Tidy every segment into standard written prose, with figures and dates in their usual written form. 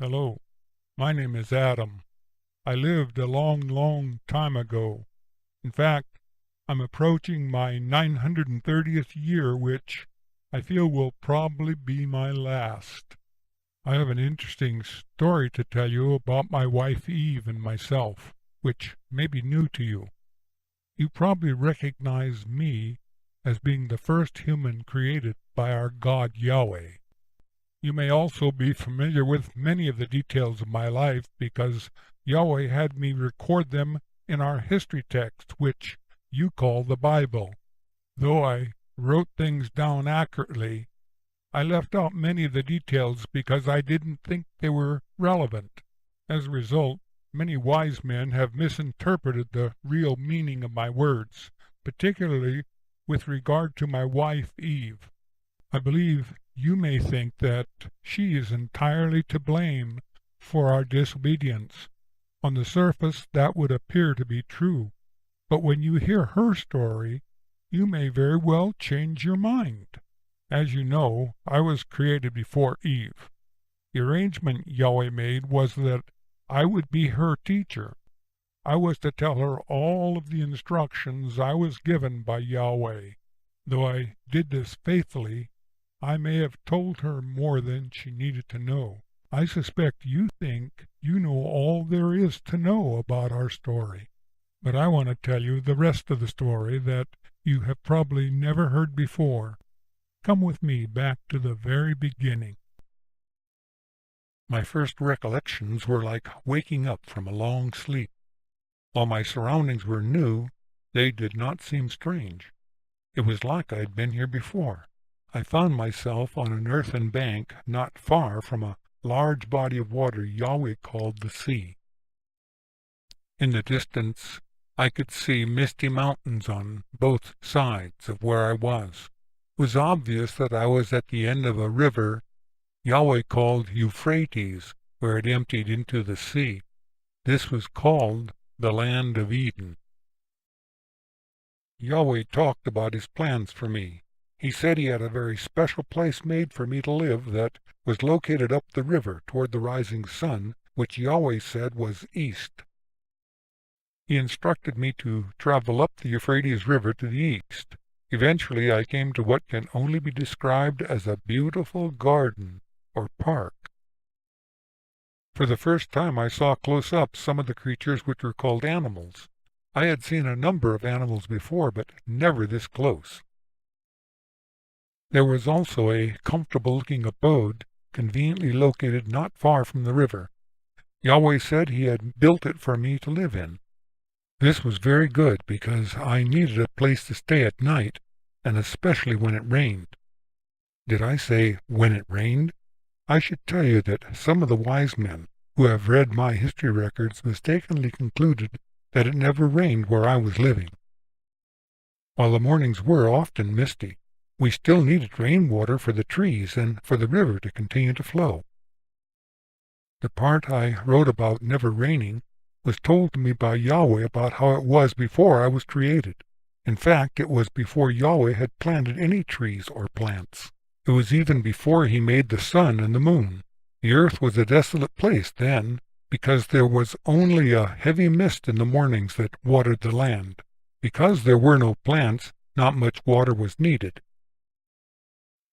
Hello, my name is Adam. I lived a long, long time ago. In fact, I'm approaching my 930th year, which I feel will probably be my last. I have an interesting story to tell you about my wife Eve and myself, which may be new to you. You probably recognize me as being the first human created by our God Yahweh. You may also be familiar with many of the details of my life because Yahweh had me record them in our history text, which you call the Bible. Though I wrote things down accurately, I left out many of the details because I didn't think they were relevant. As a result, many wise men have misinterpreted the real meaning of my words, particularly with regard to my wife Eve. I believe you may think that she is entirely to blame for our disobedience. On the surface, that would appear to be true, but when you hear her story, you may very well change your mind. As you know, I was created before Eve. The arrangement Yahweh made was that I would be her teacher. I was to tell her all of the instructions I was given by Yahweh. Though I did this faithfully, I may have told her more than she needed to know. I suspect you think you know all there is to know about our story. But I want to tell you the rest of the story that you have probably never heard before. Come with me back to the very beginning. My first recollections were like waking up from a long sleep. While my surroundings were new, they did not seem strange. It was like I had been here before. I found myself on an earthen bank not far from a large body of water Yahweh called the sea. In the distance, I could see misty mountains on both sides of where I was. It was obvious that I was at the end of a river Yahweh called Euphrates, where it emptied into the sea. This was called the land of Eden. Yahweh talked about his plans for me. He said he had a very special place made for me to live that was located up the river toward the rising sun, which Yahweh said was east. He instructed me to travel up the Euphrates River to the east. Eventually I came to what can only be described as a beautiful garden or park. For the first time I saw close up some of the creatures which were called animals. I had seen a number of animals before, but never this close. There was also a comfortable-looking abode conveniently located not far from the river. Yahweh said he had built it for me to live in. This was very good because I needed a place to stay at night, and especially when it rained. Did I say when it rained? I should tell you that some of the wise men who have read my history records mistakenly concluded that it never rained where I was living. While the mornings were often misty, we still needed rainwater for the trees and for the river to continue to flow. The part I wrote about never raining was told to me by Yahweh about how it was before I was created. In fact, it was before Yahweh had planted any trees or plants. It was even before he made the sun and the moon. The earth was a desolate place then, because there was only a heavy mist in the mornings that watered the land. Because there were no plants, not much water was needed.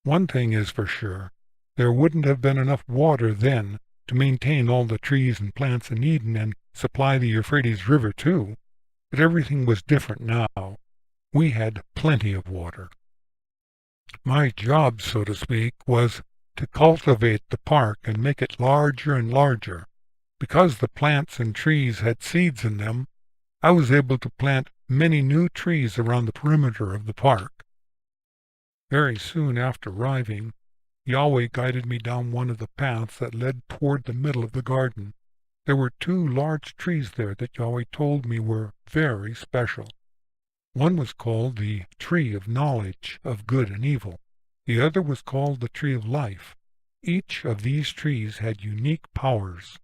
One thing is for sure, there wouldn't have been enough water then to maintain all the trees and plants in Eden and supply the Euphrates River too. But everything was different now. We had plenty of water. My job, so to speak, was to cultivate the park and make it larger and larger. Because the plants and trees had seeds in them, I was able to plant many new trees around the perimeter of the park. Very soon after arriving, Yahweh guided me down one of the paths that led toward the middle of the garden. There were two large trees there that Yahweh told me were very special. One was called the tree of knowledge of good and evil. The other was called the tree of life. Each of these trees had unique powers,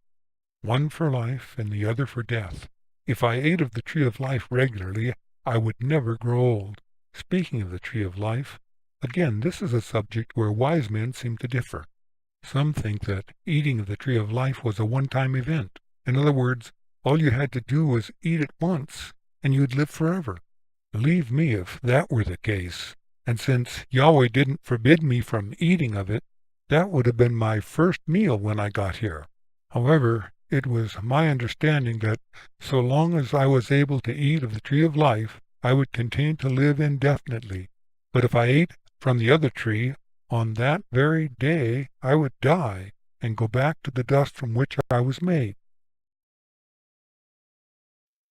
one for life and the other for death. If I ate of the tree of life regularly, I would never grow old. Speaking of the tree of life, again, this is a subject where wise men seem to differ. Some think that eating of the tree of life was a one-time event. In other words, all you had to do was eat it once, and you'd live forever. Believe me, if that were the case, and since Yahweh didn't forbid me from eating of it, that would have been my first meal when I got here. However, it was my understanding that so long as I was able to eat of the tree of life, I would continue to live indefinitely. But if I ate from the other tree, on that very day I would die and go back to the dust from which I was made.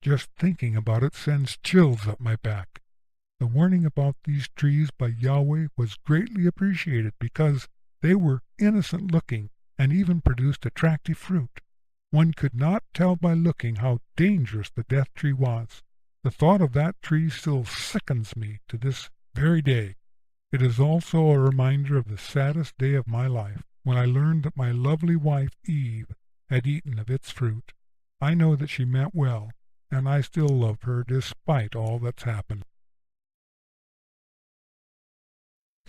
Just thinking about it sends chills up my back. The warning about these trees by Yahweh was greatly appreciated because they were innocent-looking and even produced attractive fruit. One could not tell by looking how dangerous the death tree was. The thought of that tree still sickens me to this very day. It is also a reminder of the saddest day of my life, when I learned that my lovely wife Eve had eaten of its fruit. I know that she meant well, and I still love her despite all that's happened.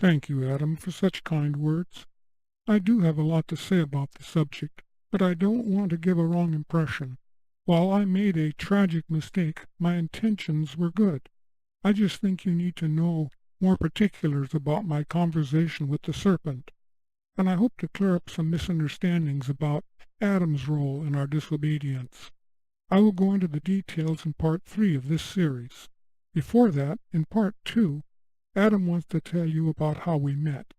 Thank you, Adam, for such kind words. I do have a lot to say about the subject, but I don't want to give a wrong impression. While I made a tragic mistake, my intentions were good. I just think you need to know more particulars about my conversation with the serpent, and I hope to clear up some misunderstandings about Adam's role in our disobedience. I will go into the details in Part 3 of this series. Before that, in Part 2, Adam wants to tell you about how we met.